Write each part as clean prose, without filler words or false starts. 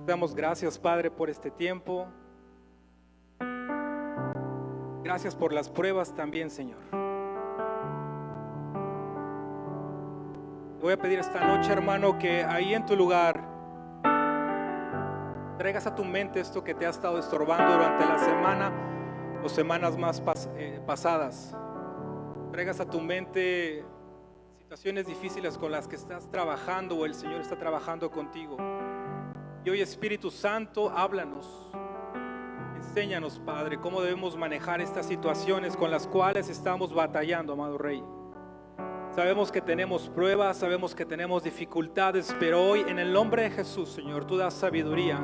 Te damos gracias, Padre, por este tiempo. Gracias por las pruebas también, Señor. Te voy a pedir esta noche, hermano, que ahí en tu lugar traigas a tu mente esto que te ha estado estorbando durante la semana o semanas más pasadas. Traigas a tu mente situaciones difíciles con las que estás trabajando o el Señor está trabajando contigo. Y hoy, Espíritu Santo, háblanos. Enséñanos, Padre, cómo debemos manejar estas situaciones con las cuales estamos batallando, amado Rey. Sabemos que tenemos pruebas, sabemos que tenemos dificultades, pero hoy en el nombre de Jesús, Señor, tú das sabiduría,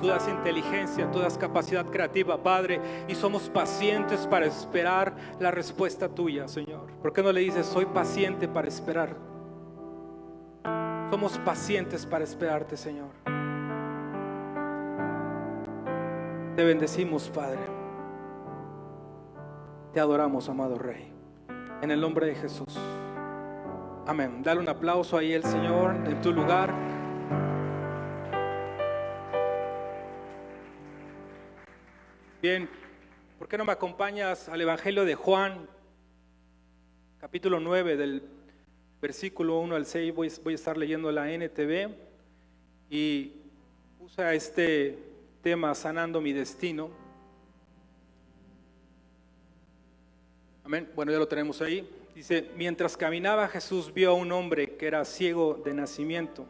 tú das inteligencia, tú das capacidad creativa, Padre, y somos pacientes para esperar la respuesta tuya, Señor. ¿Por qué no le dices, soy paciente para esperar? Somos pacientes para esperarte, Señor. Te bendecimos, Padre. Te adoramos, amado Rey. En el nombre de Jesús. Amén. Dale un aplauso ahí al Señor en tu lugar. Bien, ¿por qué no me acompañas al Evangelio de Juan, capítulo 9, del versículo 1 al 6? Voy a estar leyendo la NTV y usa este tema, sanando mi destino. Amén. Bueno, ya lo tenemos ahí. Dice, mientras caminaba Jesús vio a un hombre que era ciego de nacimiento.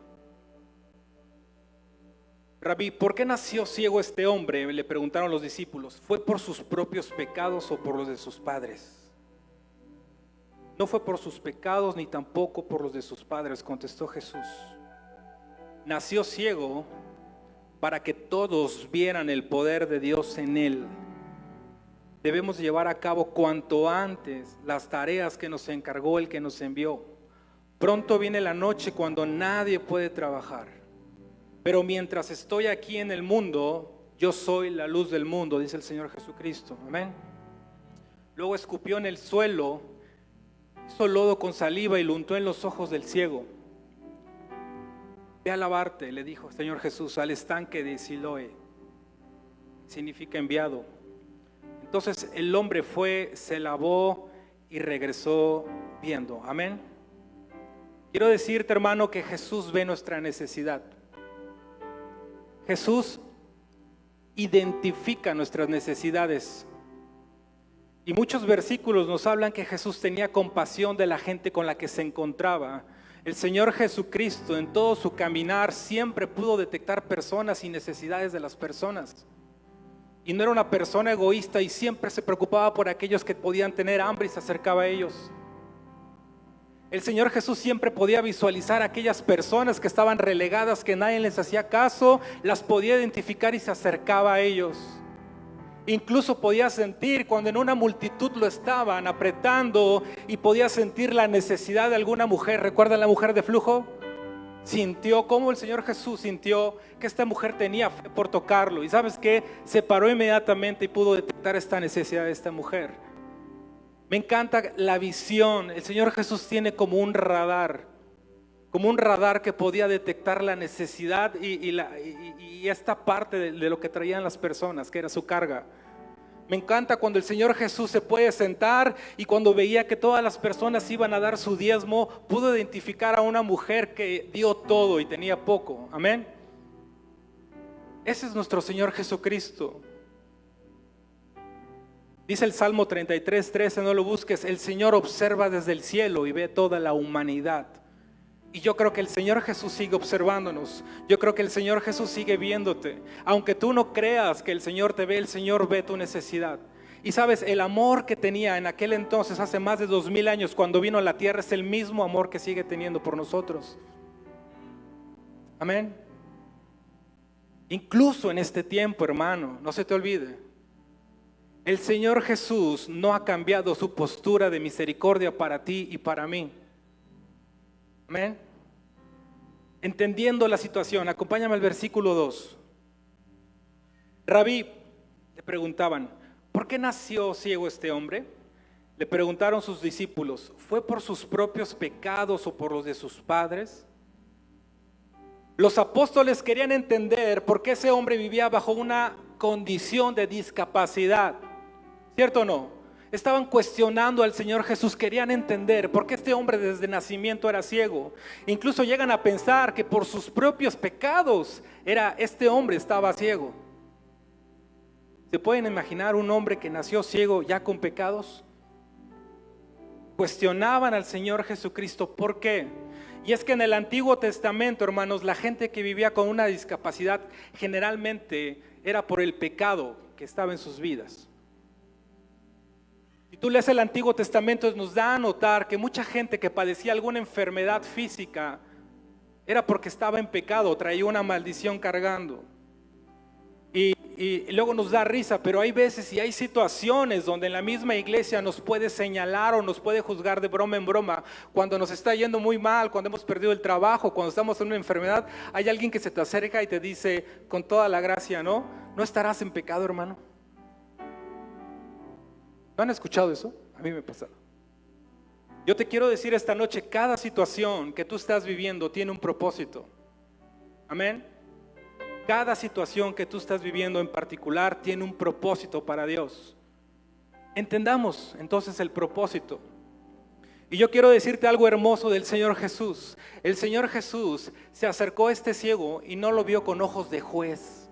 Rabí, ¿por qué nació ciego este hombre? Le preguntaron los discípulos. ¿Fue por sus propios pecados o por los de sus padres? No fue por sus pecados ni tampoco por los de sus padres, contestó Jesús. Nació ciego para que todos vieran el poder de Dios en él. Debemos llevar a cabo cuanto antes las tareas que nos encargó el que nos envió. Pronto viene la noche cuando nadie puede trabajar. Pero mientras estoy aquí en el mundo, yo soy la luz del mundo, dice el Señor Jesucristo. Amén. Luego escupió en el suelo, hizo lodo con saliva y lo untó en los ojos del ciego. Ve a lavarte, le dijo el Señor Jesús, al estanque de Siloé. Significa enviado. Entonces el hombre fue, se lavó y regresó viendo. Amén. Quiero decirte, hermano, que Jesús ve nuestra necesidad. Jesús identifica nuestras necesidades. Y muchos versículos nos hablan que Jesús tenía compasión de la gente con la que se encontraba. El Señor Jesucristo en todo su caminar siempre pudo detectar personas y necesidades de las personas. Y no era una persona egoísta y siempre se preocupaba por aquellos que podían tener hambre y se acercaba a ellos. El Señor Jesús siempre podía visualizar a aquellas personas que estaban relegadas, que nadie les hacía caso, las podía identificar y se acercaba a ellos. Incluso podía sentir cuando en una multitud lo estaban apretando y podía sentir la necesidad de alguna mujer. ¿Recuerdan la mujer de flujo? Sintió cómo el Señor Jesús sintió que esta mujer tenía fe por tocarlo. Y ¿sabes qué? Se paró inmediatamente y pudo detectar esta necesidad de esta mujer. Me encanta la visión. El Señor Jesús tiene como un radar que podía detectar la necesidad y esta parte de lo que traían las personas, que era su carga. Me encanta cuando el Señor Jesús se puede sentar y cuando veía que todas las personas iban a dar su diezmo, pudo identificar a una mujer que dio todo y tenía poco. Amén. Ese es nuestro Señor Jesucristo. Dice el Salmo 33:13, no lo busques, el Señor observa desde el cielo y ve toda la humanidad. Y yo creo que el Señor Jesús sigue observándonos. Yo creo que el Señor Jesús sigue viéndote. Aunque tú no creas que el Señor te ve, el Señor ve tu necesidad. Y sabes, el amor que tenía en aquel entonces, hace más de 2000 años, cuando vino a la tierra, es el mismo amor que sigue teniendo por nosotros. Amén. Incluso en este tiempo, hermano, no se te olvide, el Señor Jesús no ha cambiado su postura de misericordia para ti y para mí. Amén. Entendiendo la situación, acompáñame al versículo 2. Rabí, le preguntaban, ¿por qué nació ciego este hombre? Le preguntaron sus discípulos, ¿fue por sus propios pecados o por los de sus padres? Los apóstoles querían entender por qué ese hombre vivía bajo una condición de discapacidad. ¿Cierto o no? Estaban cuestionando al Señor Jesús, querían entender por qué este hombre desde nacimiento era ciego. Incluso llegan a pensar que por sus propios pecados este hombre estaba ciego. ¿Se pueden imaginar un hombre que nació ciego ya con pecados? Cuestionaban al Señor Jesucristo, ¿por qué? Y es que en el Antiguo Testamento, hermanos, la gente que vivía con una discapacidad generalmente era por el pecado que estaba en sus vidas. Si tú lees el Antiguo Testamento, nos da a notar que mucha gente que padecía alguna enfermedad física era porque estaba en pecado, traía una maldición cargando. Y luego nos da risa, pero hay veces y hay situaciones donde en la misma iglesia nos puede señalar o nos puede juzgar de broma en broma. Cuando nos está yendo muy mal, cuando hemos perdido el trabajo, cuando estamos en una enfermedad, hay alguien que se te acerca y te dice con toda la gracia, ¿no? ¿No estarás en pecado, hermano? ¿No han escuchado eso? A mí me pasa. Yo te quiero decir esta noche, cada situación que tú estás viviendo tiene un propósito. Amén. Cada situación que tú estás viviendo en particular tiene un propósito para Dios. Entendamos entonces el propósito. Y yo quiero decirte algo hermoso del Señor Jesús. El Señor Jesús se acercó a este ciego y no lo vio con ojos de juez.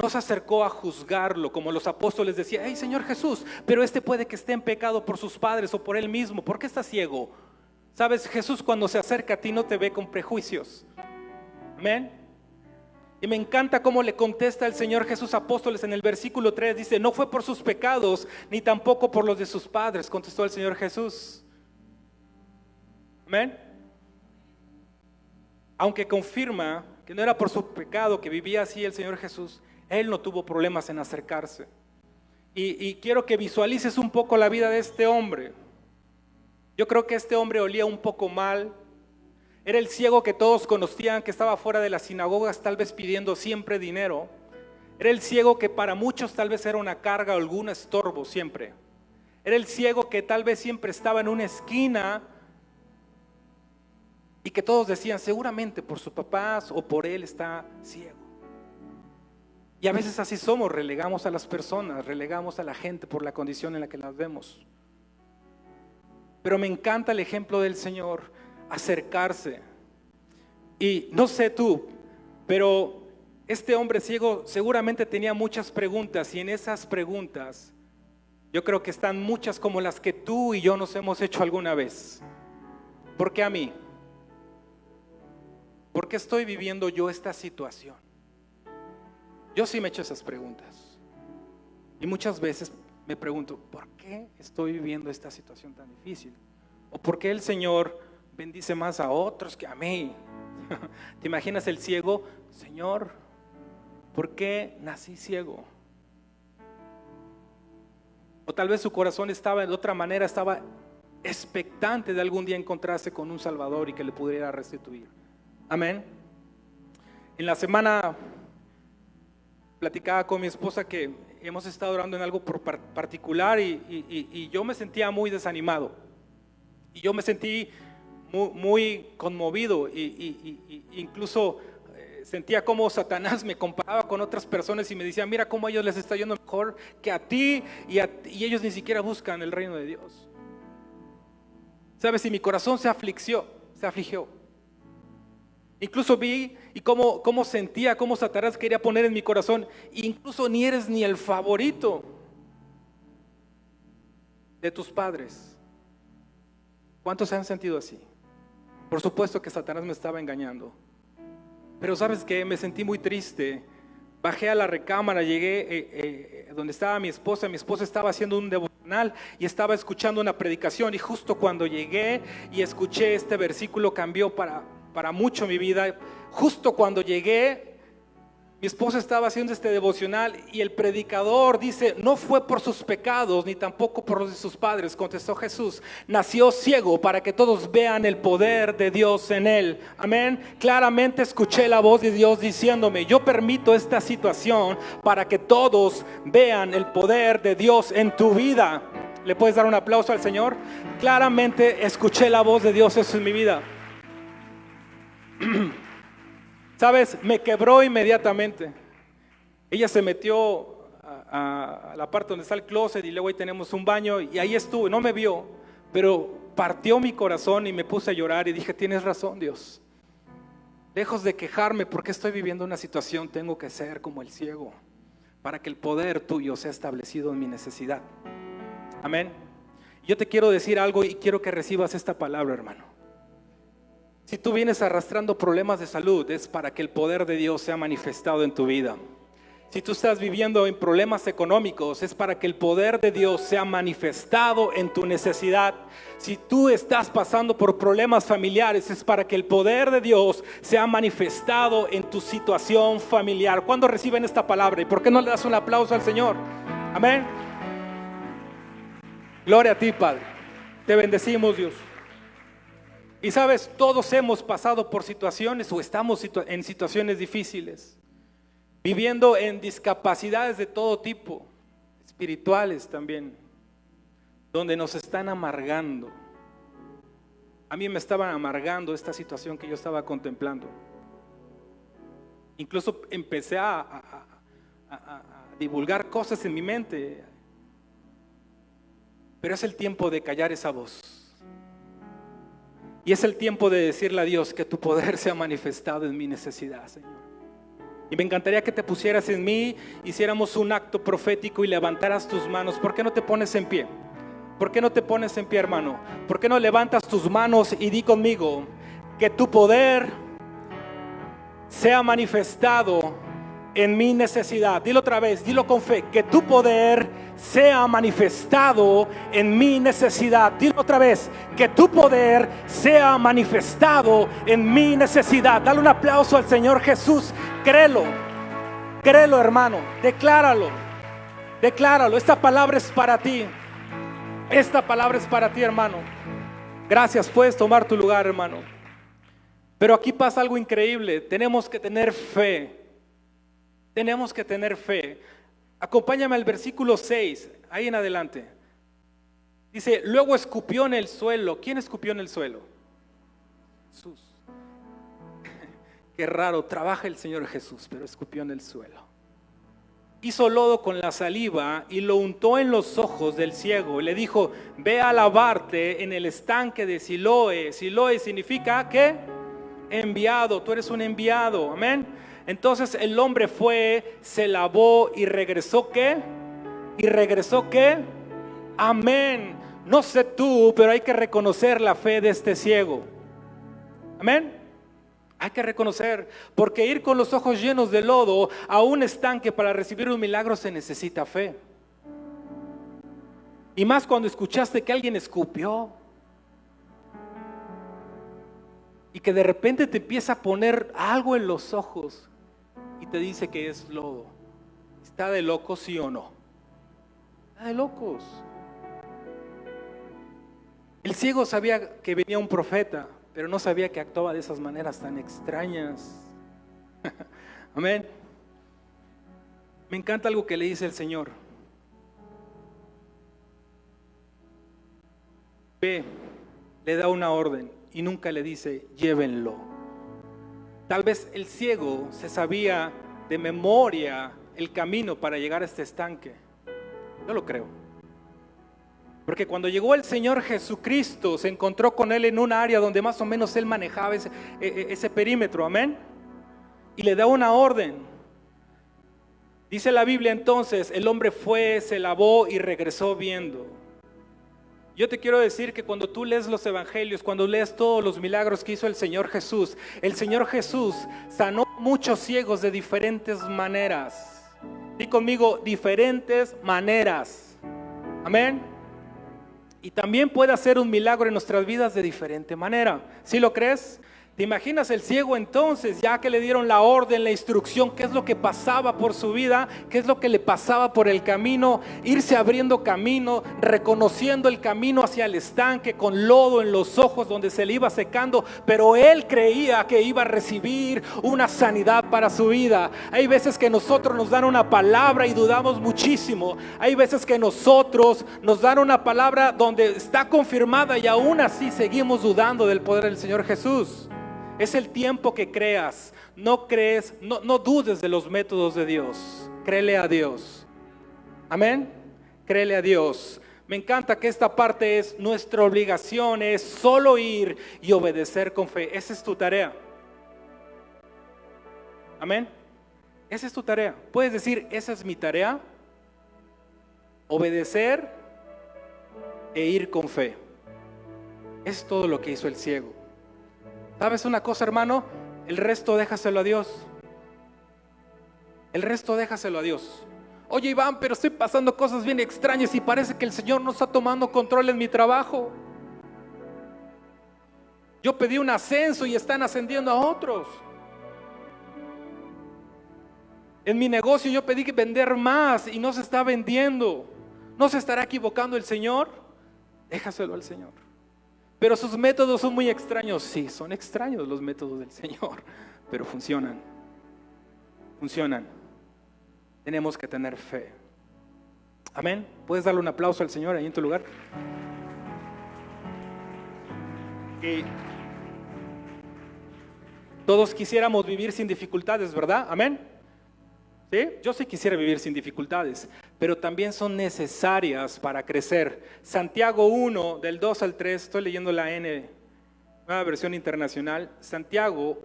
No se acercó a juzgarlo como los apóstoles decían, hey Señor Jesús, pero este puede que esté en pecado por sus padres o por él mismo. ¿Por qué está ciego? Sabes, Jesús cuando se acerca a ti no te ve con prejuicios. Amén. Y me encanta cómo le contesta el Señor Jesús a apóstoles en el versículo 3. Dice, no fue por sus pecados, ni tampoco por los de sus padres, contestó el Señor Jesús. Amén. Aunque confirma que no era por su pecado que vivía así el Señor Jesús, Él no tuvo problemas en acercarse. Y quiero que visualices un poco la vida de este hombre. Yo creo que este hombre olía un poco mal. Era el ciego que todos conocían, que estaba fuera de las sinagogas tal vez pidiendo siempre dinero. Era el ciego que para muchos tal vez era una carga o algún estorbo siempre. Era el ciego que tal vez siempre estaba en una esquina y que todos decían seguramente por sus papás o por él está ciego. Y a veces así somos, relegamos a las personas, relegamos a la gente por la condición en la que las vemos. Pero me encanta el ejemplo del Señor, acercarse. Y no sé tú, pero este hombre ciego seguramente tenía muchas preguntas, y en esas preguntas yo creo que están muchas como las que tú y yo nos hemos hecho alguna vez. ¿Por qué a mí? ¿Por qué estoy viviendo yo esta situación? Yo sí me he hecho esas preguntas. Y muchas veces me pregunto, ¿por qué estoy viviendo esta situación tan difícil? ¿O por qué el Señor bendice más a otros que a mí? ¿Te imaginas el ciego? Señor, ¿por qué nací ciego? O tal vez su corazón estaba de otra manera, estaba expectante de algún día encontrarse con un Salvador y que le pudiera restituir. Amén. En la semana platicaba con mi esposa que hemos estado orando en algo particular y yo me sentía muy desanimado. Y yo me sentí muy conmovido y incluso sentía como Satanás me comparaba con otras personas y me decía, mira cómo a ellos les está yendo mejor que a ti y ellos ni siquiera buscan el reino de Dios. ¿Sabes? Y mi corazón se afligió. Incluso vi y cómo sentía, cómo Satanás quería poner en mi corazón, incluso ni eres ni el favorito de tus padres. ¿Cuántos se han sentido así? Por supuesto que Satanás me estaba engañando. Pero ¿sabes qué? Me sentí muy triste. Bajé a la recámara, llegué donde estaba mi esposa estaba haciendo un devocional y estaba escuchando una predicación, y justo cuando llegué y escuché este versículo cambió para mucho mi vida. Justo cuando llegué, mi esposa estaba haciendo este devocional y el predicador dice, no fue por sus pecados ni tampoco por los de sus padres, contestó Jesús, nació ciego para que todos vean el poder de Dios en él. Amén. Claramente escuché la voz de Dios diciéndome, yo permito esta situación para que todos vean el poder de Dios en tu vida. ¿Le puedes dar un aplauso al Señor? Claramente escuché la voz de Dios en mi vida. ¿Sabes? Me quebró inmediatamente. Ella se metió a la parte donde está el closet y luego ahí tenemos un baño y ahí estuvo, no me vio, pero partió mi corazón y me puse a llorar y dije, tienes razón, Dios. Lejos de quejarme porque estoy viviendo una situación, tengo que ser como el ciego para que el poder tuyo sea establecido en mi necesidad. Amén. Yo te quiero decir algo y quiero que recibas esta palabra, hermano. Si tú vienes arrastrando problemas de salud, es para que el poder de Dios sea manifestado en tu vida. Si tú estás viviendo en problemas económicos, es para que el poder de Dios sea manifestado en tu necesidad. Si tú estás pasando por problemas familiares, es para que el poder de Dios sea manifestado en tu situación familiar. ¿Cuándo reciben esta palabra? ¿Y por qué no le das un aplauso al Señor? Amén. Gloria a ti, Padre. Te bendecimos, Dios. Y sabes, todos hemos pasado por situaciones o estamos en situaciones difíciles, viviendo en discapacidades de todo tipo, espirituales también, donde nos están amargando. A mí me estaban amargando esta situación que yo estaba contemplando. Incluso empecé a divulgar cosas en mi mente, pero es el tiempo de callar esa voz. Y es el tiempo de decirle a Dios que tu poder sea manifestado en mi necesidad, Señor. Y me encantaría que te pusieras en mí, hiciéramos un acto profético y levantaras tus manos. ¿Por qué no te pones en pie? ¿Por qué no te pones en pie, hermano? ¿Por qué no levantas tus manos y di conmigo que tu poder sea manifestado en mi necesidad? Dilo otra vez, dilo con fe, que tu poder sea manifestado en mi necesidad. Dilo otra vez, que tu poder sea manifestado en mi necesidad. Dale un aplauso al Señor Jesús. Créelo, créelo, hermano. Decláralo, decláralo. Esta palabra es para ti. Esta palabra es para ti, hermano. Gracias, puedes tomar tu lugar, hermano. Pero aquí pasa algo increíble. Tenemos que tener fe. Tenemos que tener fe. Acompáñame al versículo 6, ahí en adelante. Dice, luego escupió en el suelo. ¿Quién escupió en el suelo? Jesús. Qué raro, trabaja el Señor Jesús, pero escupió en el suelo. Hizo lodo con la saliva y lo untó en los ojos del ciego. Y le dijo, ve a lavarte en el estanque de Siloé. Siloé significa, ¿qué? Enviado, tú eres un enviado, amén. Entonces el hombre fue, se lavó y regresó, ¿qué? ¿Y regresó qué? Amén. No sé tú, pero hay que reconocer la fe de este ciego. Amén. Hay que reconocer, porque ir con los ojos llenos de lodo a un estanque para recibir un milagro se necesita fe. Y más cuando escuchaste que alguien escupió y que de repente te empieza a poner algo en los ojos y te dice que es lodo. ¿Está de locos, sí o no? Está de locos. El ciego sabía que venía un profeta, pero no sabía que actuaba de esas maneras tan extrañas. Amén. Me encanta algo que le dice el Señor. Ve, le da una orden y nunca le dice, llévenlo. Tal vez el ciego se sabía de memoria el camino para llegar a este estanque. Yo lo creo. Porque cuando llegó el Señor Jesucristo, se encontró con él en un área donde más o menos él manejaba ese perímetro, amén. Y le da una orden. Dice la Biblia entonces, el hombre fue, se lavó y regresó viendo. Yo te quiero decir que cuando tú lees los evangelios, cuando lees todos los milagros que hizo el Señor Jesús sanó muchos ciegos de diferentes maneras. Di conmigo, diferentes maneras. Amén. Y también puede hacer un milagro en nuestras vidas de diferente manera. ¿Sí lo crees? ¿Te imaginas el ciego entonces, ya que le dieron la orden, la instrucción, qué es lo que pasaba por su vida, qué es lo que le pasaba por el camino, irse abriendo camino, reconociendo el camino hacia el estanque con lodo en los ojos donde se le iba secando, pero él creía que iba a recibir una sanidad para su vida? Hay veces que nosotros nos dan una palabra y dudamos muchísimo. Hay veces que nosotros nos dan una palabra donde está confirmada y aún así seguimos dudando del poder del Señor Jesús. Es el tiempo que creas. No crees, no dudes de los métodos de Dios. Créele a Dios. Amén. Créele a Dios. Me encanta que esta parte es nuestra obligación, es solo ir y obedecer con fe. Esa es tu tarea. Amén. Esa es tu tarea. Puedes decir, esa es mi tarea. Obedecer e ir con fe. Es todo lo que hizo el ciego. ¿Sabes una cosa, hermano? El resto déjaselo a Dios. El resto déjaselo a Dios. Oye, Iván, pero estoy pasando cosas bien extrañas y parece que el Señor no está tomando control en mi trabajo. Yo pedí un ascenso y están ascendiendo a otros. En mi negocio yo pedí que vender más y no se está vendiendo. ¿No se estará equivocando el Señor? Déjaselo al Señor. Pero sus métodos son muy extraños. Sí, son extraños los métodos del Señor, pero funcionan. Funcionan. Tenemos que tener fe. Amén. ¿Puedes darle un aplauso al Señor ahí en tu lugar? Y todos quisiéramos vivir sin dificultades, ¿verdad? Amén. ¿Sí? Yo sí quisiera vivir sin dificultades, pero también son necesarias para crecer. Santiago 1, del 2 al 3, estoy leyendo la nueva versión internacional. Santiago,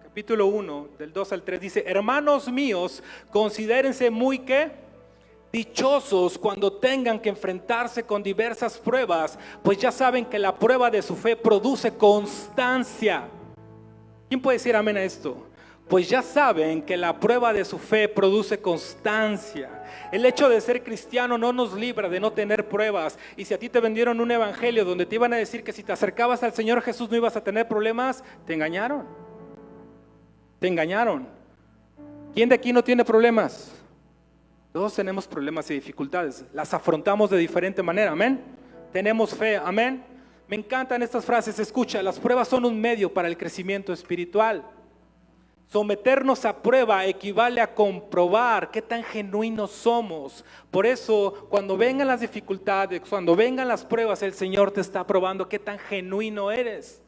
capítulo 1, del 2 al 3, dice: hermanos míos, considérense muy ¿qué? Dichosos cuando tengan que enfrentarse con diversas pruebas, pues ya saben que la prueba de su fe produce constancia. ¿Quién puede decir amén a esto? Pues ya saben que la prueba de su fe produce constancia. El hecho de ser cristiano no nos libra de no tener pruebas. Y si a ti te vendieron un evangelio donde te iban a decir que si te acercabas al Señor Jesús no ibas a tener problemas, te engañaron. Te engañaron. ¿Quién de aquí no tiene problemas? Todos tenemos problemas y dificultades. Las afrontamos de diferente manera, amén. Tenemos fe, amén. Me encantan estas frases. Escucha, las pruebas son un medio para el crecimiento espiritual. Someternos a prueba equivale a comprobar qué tan genuinos somos. Por eso, cuando vengan las dificultades, cuando vengan las pruebas, el Señor te está probando qué tan genuino eres.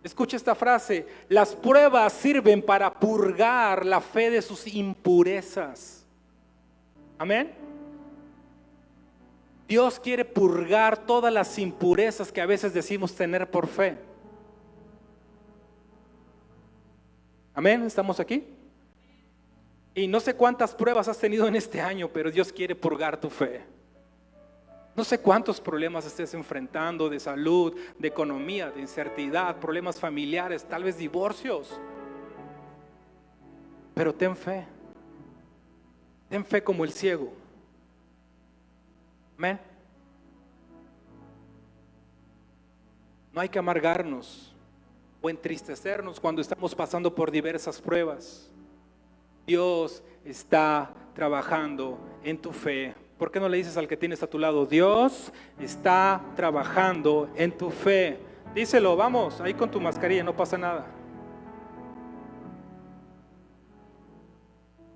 Escucha esta frase: las pruebas sirven para purgar la fe de sus impurezas. Amén. Dios quiere purgar todas las impurezas que a veces decimos tener por fe. Amén, ¿estamos aquí? Y no sé cuántas pruebas has tenido en este año, pero Dios quiere purgar tu fe. No sé cuántos problemas estés enfrentando de salud, de economía, de incertidumbre, problemas familiares, tal vez divorcios. Pero ten fe. Ten fe como el ciego. Amén. No hay que amargarnos o entristecernos cuando estamos pasando por diversas pruebas. Dios está trabajando en tu fe. ¿Por qué no le dices al que tienes a tu lado: Dios está trabajando en tu fe? Díselo, vamos, ahí con tu mascarilla, no pasa nada.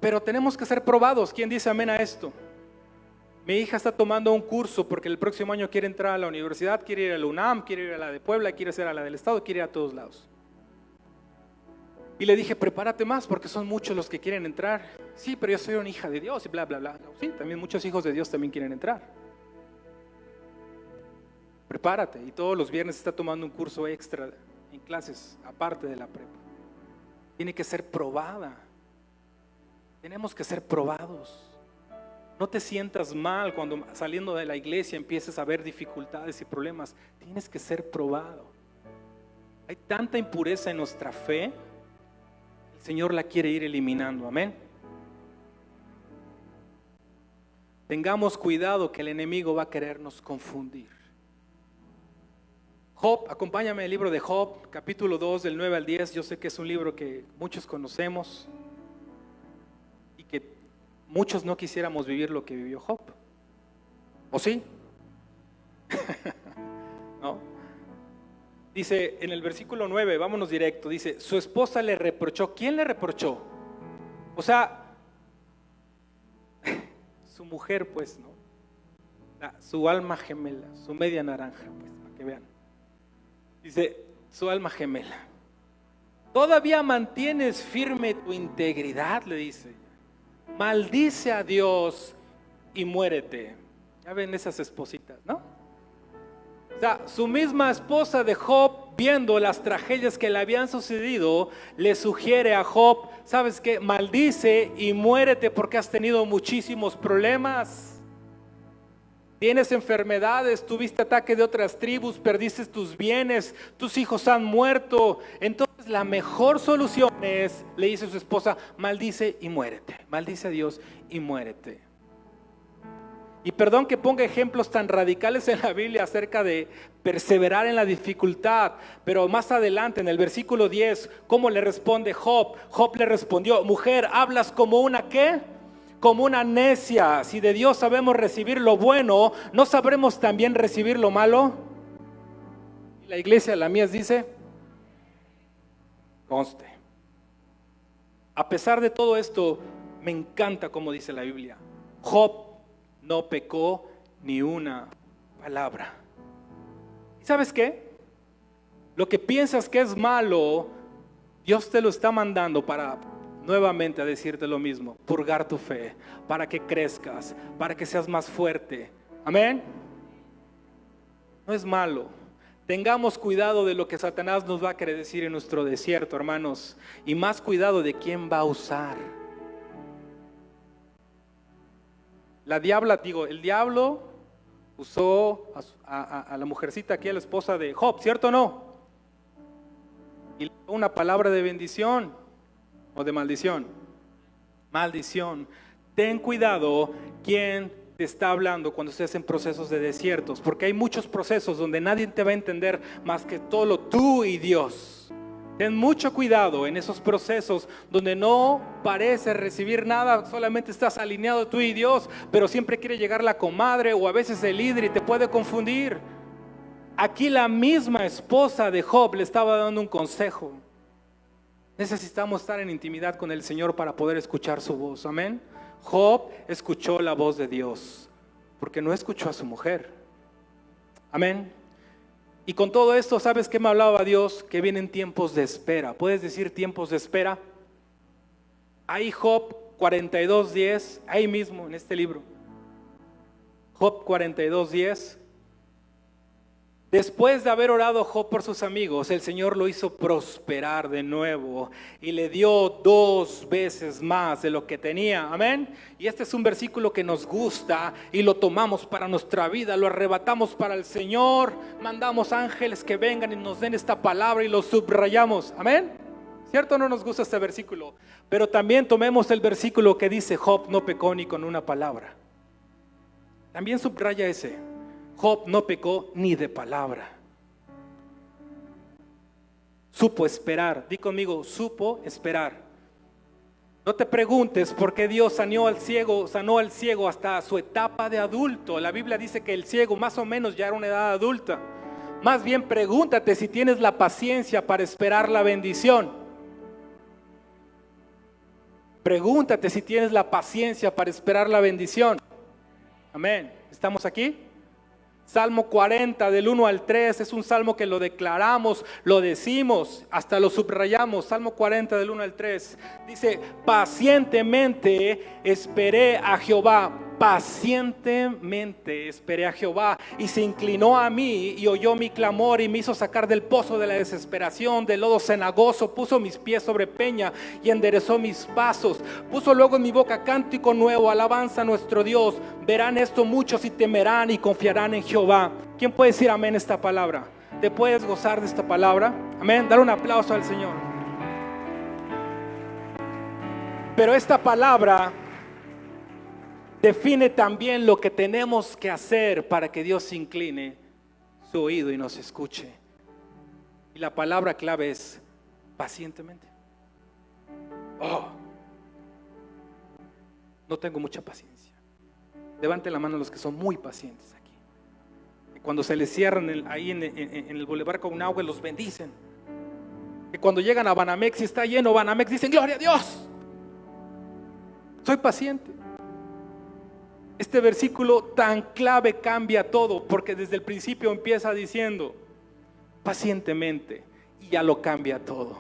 Pero tenemos que ser probados. ¿Quién dice amén a esto? Mi hija está tomando un curso porque el próximo año quiere entrar a la universidad, quiere ir a la UNAM, quiere ir a la de Puebla, quiere ser a la del Estado, quiere ir a todos lados. Y le dije: prepárate más porque son muchos los que quieren entrar. Sí, pero yo soy una hija de Dios y bla, bla, bla. Sí, también muchos hijos de Dios también quieren entrar. Prepárate. Y todos los viernes está tomando un curso extra en clases, aparte de la prepa. Tiene que ser probada. Tenemos que ser probados. No te sientas mal cuando saliendo de la iglesia empieces a ver dificultades y problemas. Tienes que ser probado. Hay tanta impureza en nuestra fe. El Señor la quiere ir eliminando, amén. Tengamos cuidado que el enemigo va a querernos confundir. Job, acompáñame al libro de Job, capítulo 2, del 9 al 10. Yo sé que es un libro que muchos conocemos y que muchos no quisiéramos vivir lo que vivió Job. ¿O sí? No. Dice en el versículo 9, vámonos directo, dice: su esposa le reprochó. ¿Quién le reprochó? O sea, su mujer, pues, ¿no? Su alma gemela, su media naranja, pues, para que vean. Dice, su alma gemela. ¿Todavía mantienes firme tu integridad?, le dice. Maldice a Dios y muérete. Ya ven esas espositas, ¿no? O sea, su misma esposa de Job, viendo las tragedias que le habían sucedido, le sugiere a Job, ¿sabes qué? Maldice y muérete porque has tenido muchísimos problemas. Tienes enfermedades, tuviste ataque de otras tribus, perdiste tus bienes, tus hijos han muerto. Entonces la mejor solución es, le dice a su esposa, maldice y muérete. Maldice a Dios y muérete. Y perdón que ponga ejemplos tan radicales en la Biblia acerca de perseverar en la dificultad, pero más adelante en el versículo 10, ¿cómo le responde Job? Job le respondió, mujer, hablas como una ¿qué? Como una necia. Si de Dios sabemos recibir lo bueno, ¿no sabremos también recibir lo malo? Y la iglesia, la mía, dice, conste. A pesar de todo esto, me encanta como dice la Biblia. Job no pecó ni una palabra. ¿Y sabes qué? Lo que piensas que es malo, Dios te lo está mandando para nuevamente a decirte lo mismo, purgar tu fe, para que crezcas, para que seas más fuerte. Amén. No es malo. Tengamos cuidado de lo que Satanás nos va a querer decir en nuestro desierto, hermanos, y más cuidado de quién va a usar. El diablo usó a la mujercita aquí, a la esposa de Job, ¿cierto o no? Y le dio una palabra de bendición o de maldición. Maldición. Ten cuidado quién te está hablando cuando estés en procesos de desiertos, porque hay muchos procesos donde nadie te va a entender más que solo tú y Dios. Ten mucho cuidado en esos procesos donde no parece recibir nada, solamente estás alineado tú y Dios, pero siempre quiere llegar la comadre o a veces el líder y te puede confundir. Aquí la misma esposa de Job le estaba dando un consejo. Necesitamos estar en intimidad con el Señor para poder escuchar su voz. Amén. Job escuchó la voz de Dios porque no escuchó a su mujer. Amén. Y con todo esto, ¿sabes qué me hablaba Dios? Que vienen tiempos de espera. ¿Puedes decir tiempos de espera? Ahí Job 42:10, ahí mismo en este libro. Job 42:10. Después de haber orado Job por sus amigos, el Señor lo hizo prosperar de nuevo y le dio 2 veces más de lo que tenía. Amén. Y este es un versículo que nos gusta y lo tomamos para nuestra vida, lo arrebatamos para el Señor, mandamos ángeles que vengan y nos den esta palabra y lo subrayamos. Amén. ¿Cierto o no nos gusta este versículo? Pero también tomemos el versículo que dice Job no pecó ni con una palabra. También subraya ese. Job no pecó ni de palabra. Supo esperar. Di conmigo, supo esperar. No te preguntes por qué Dios sanó al ciego hasta su etapa de adulto. La Biblia dice que el ciego más o menos ya era una edad adulta. Más bien pregúntate si tienes la paciencia para esperar la bendición. Pregúntate si tienes la paciencia para esperar la bendición. Amén. ¿Estamos aquí? Salmo 40 del 1 al 3 es un salmo que lo declaramos, lo decimos, hasta lo subrayamos. Salmo 40 del 1 al 3 dice, pacientemente esperé a Jehová. Pacientemente esperé a Jehová y se inclinó a mí y oyó mi clamor y me hizo sacar del pozo de la desesperación, del lodo cenagoso, puso mis pies sobre peña y enderezó mis pasos, puso luego en mi boca cántico nuevo, alabanza a nuestro Dios. Verán esto muchos y temerán y confiarán en Jehová. ¿Quién puede decir amén a esta palabra? ¿Te puedes gozar de esta palabra? Amén. Dar un aplauso al Señor. Pero esta palabra define también lo que tenemos que hacer para que Dios incline su oído y nos escuche. Y la palabra clave es pacientemente. No tengo mucha paciencia. Levanten la mano los que son muy pacientes aquí. Que cuando se les cierran ahí en el Boulevard Counahue los bendicen. Que cuando llegan a Banamex y está lleno Banamex dicen gloria a Dios. Soy paciente. Este versículo tan clave cambia todo, porque desde el principio empieza diciendo pacientemente y ya lo cambia todo.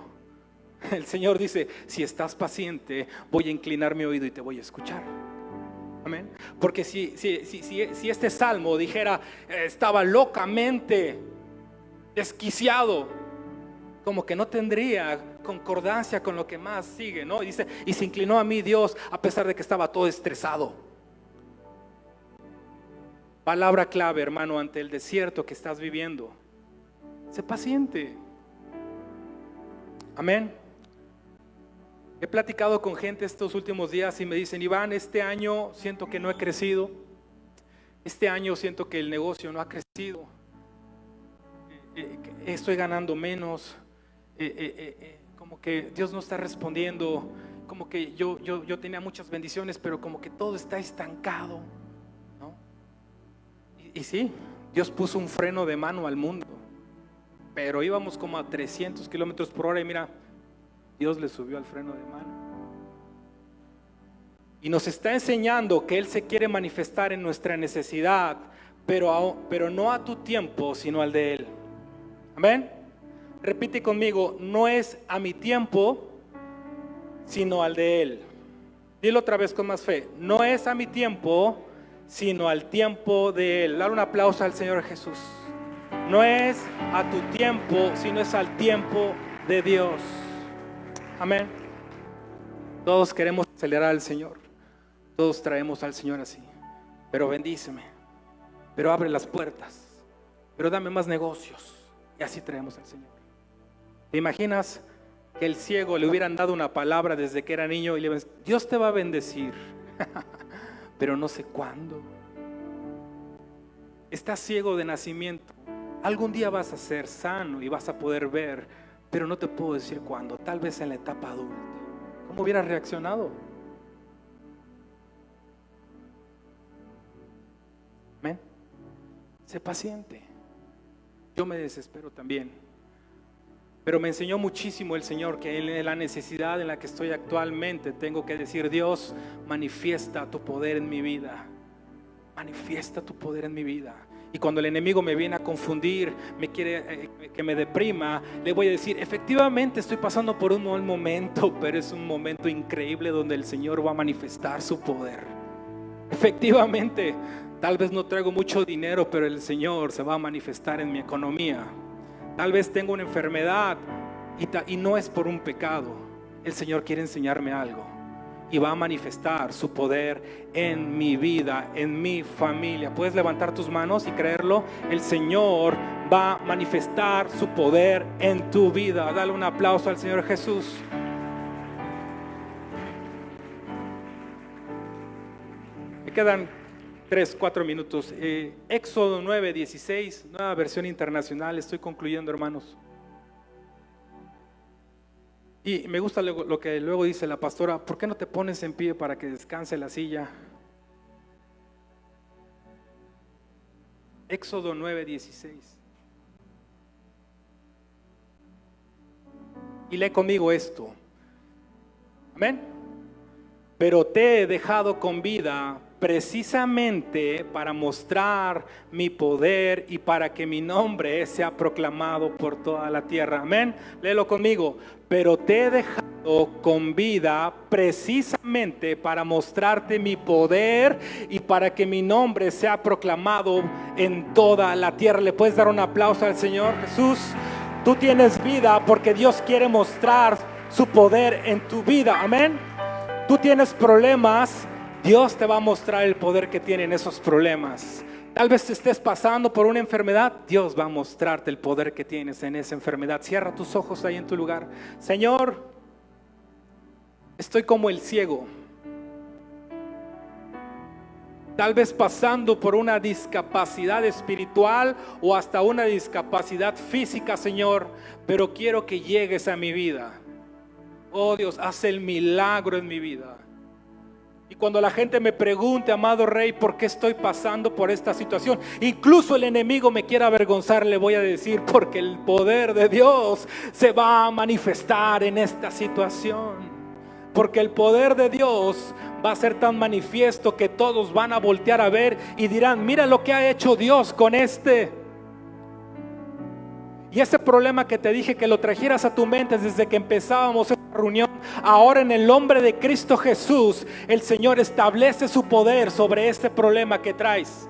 El Señor dice, si estás paciente, voy a inclinar mi oído y te voy a escuchar. Amén. Porque si este salmo dijera, estaba locamente desquiciado, como que no tendría concordancia con lo que más sigue, ¿no? Y dice, y se inclinó a mí Dios a pesar de que estaba todo estresado. Palabra clave, hermano, ante el desierto que estás viviendo: sé paciente. Amén. He platicado con gente estos últimos días y me dicen, Iván, este año siento que no he crecido. Este año siento que el negocio no ha crecido. Estoy ganando menos. Como que Dios no está respondiendo. Como que yo tenía muchas bendiciones, pero como que todo está estancado, ¿no? Y sí, Dios puso un freno de mano al mundo, pero íbamos como a 300 kilómetros por hora y mira, Dios le subió al freno de mano. Y nos está enseñando que Él se quiere manifestar en nuestra necesidad, pero no a tu tiempo, sino al de Él. Amén. Repite conmigo, no es a mi tiempo, sino al de Él. Dilo otra vez con más fe. No es a mi tiempo, sino al tiempo de Él. Dar un aplauso al Señor Jesús. No es a tu tiempo, sino es al tiempo de Dios. Amén. Todos queremos acelerar al Señor. Todos traemos al Señor así. Pero bendíceme. Pero abre las puertas. Pero dame más negocios. Y así traemos al Señor. ¿Te imaginas que el ciego le hubieran dado una palabra desde que era niño y le hubieran dicho, Dios te va a bendecir? Pero no sé cuándo. Estás ciego de nacimiento. Algún día vas a ser sano y vas a poder ver, pero no te puedo decir cuándo. Tal vez en la etapa adulta. ¿Cómo hubieras reaccionado? Amén. Sé paciente. Yo me desespero también. Pero me enseñó muchísimo el Señor que en la necesidad en la que estoy actualmente tengo que decir, Dios, manifiesta tu poder en mi vida. Manifiesta tu poder en mi vida. Y cuando el enemigo me viene a confundir, me quiere que me deprima, le voy a decir, efectivamente estoy pasando por un mal momento, pero es un momento increíble donde el Señor va a manifestar su poder. Efectivamente, tal vez no traigo mucho dinero, pero el Señor se va a manifestar en mi economía. Tal vez tengo una enfermedad y no es por un pecado. El Señor quiere enseñarme algo y va a manifestar su poder en mi vida, en mi familia. ¿Puedes levantar tus manos y creerlo? El Señor va a manifestar su poder en tu vida. Dale un aplauso al Señor Jesús. Me quedan 3-4 minutos. Éxodo 9:16, nueva versión internacional. Estoy concluyendo, hermanos. Y me gusta lo que luego dice la pastora, ¿por qué no te pones en pie para que descanse la silla? Éxodo 9:16. Y lee conmigo esto. Amén. Pero te he dejado con vida precisamente para mostrar mi poder y para que mi nombre sea proclamado por toda la tierra. Amén. Léelo conmigo. Pero te he dejado con vida precisamente para mostrarte mi poder y para que mi nombre sea proclamado en toda la tierra. ¿Le puedes dar un aplauso al Señor Jesús? Tú tienes vida porque Dios quiere mostrar su poder en tu vida. Amén. Tú tienes problemas, Dios te va a mostrar el poder que tiene en esos problemas. Tal vez te estés pasando por una enfermedad, Dios va a mostrarte el poder que tienes en esa enfermedad. Cierra tus ojos ahí en tu lugar. Señor, estoy como el ciego, tal vez pasando por una discapacidad espiritual o hasta una discapacidad física, Señor, pero quiero que llegues a mi vida. Oh Dios, haz el milagro en mi vida. Y cuando la gente me pregunte, amado Rey, ¿por qué estoy pasando por esta situación? Incluso el enemigo me quiera avergonzar, le voy a decir, porque el poder de Dios se va a manifestar en esta situación. Porque el poder de Dios va a ser tan manifiesto que todos van a voltear a ver y dirán, mira lo que ha hecho Dios con este. Y ese problema que te dije que lo trajeras a tu mente desde que empezábamos esta reunión, ahora en el nombre de Cristo Jesús, el Señor establece su poder sobre este problema que traes.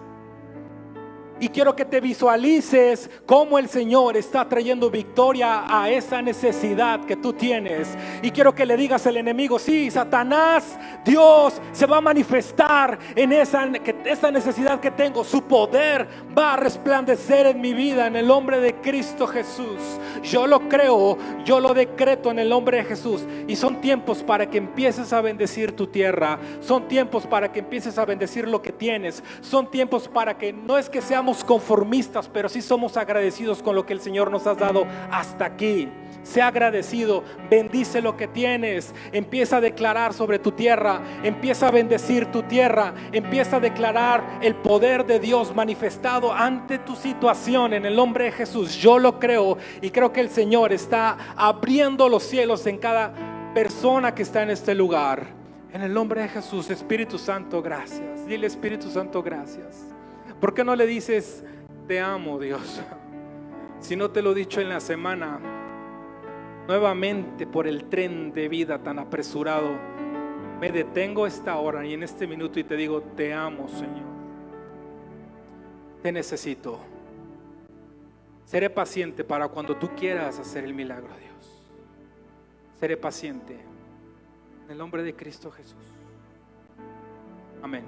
Y quiero que te visualices cómo el Señor está trayendo victoria a esa necesidad que tú tienes. Y quiero que le digas al enemigo: sí, Satanás, Dios se va a manifestar en esa necesidad que tengo. Su poder va a resplandecer en mi vida en el nombre de Cristo Jesús. Yo lo creo, yo lo decreto en el nombre de Jesús. Y son tiempos para que empieces a bendecir tu tierra. Son tiempos para que empieces a bendecir lo que tienes. Son tiempos para que no es que seamos conformistas, pero sí somos agradecidos con lo que el Señor nos ha dado hasta aquí. Sea agradecido, bendice lo que tienes, empieza a declarar sobre tu tierra, empieza a bendecir tu tierra, empieza a declarar el poder de Dios manifestado ante tu situación en el nombre de Jesús. Yo lo creo y creo que el Señor está abriendo los cielos en cada persona que está en este lugar. En el nombre de Jesús. Espíritu Santo, gracias. Dile: Espíritu Santo, gracias. ¿Por qué no le dices: te amo, Dios? Si no te lo he dicho en la semana, nuevamente por el tren de vida tan apresurado, me detengo esta hora y en este minuto y te digo: te amo, Señor. Te necesito. Seré paciente para cuando tú quieras hacer el milagro, Dios. Seré paciente. En el nombre de Cristo Jesús. Amén.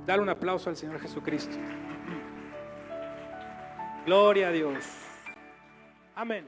Dale un aplauso al Señor Jesucristo. Gloria a Dios. Amén.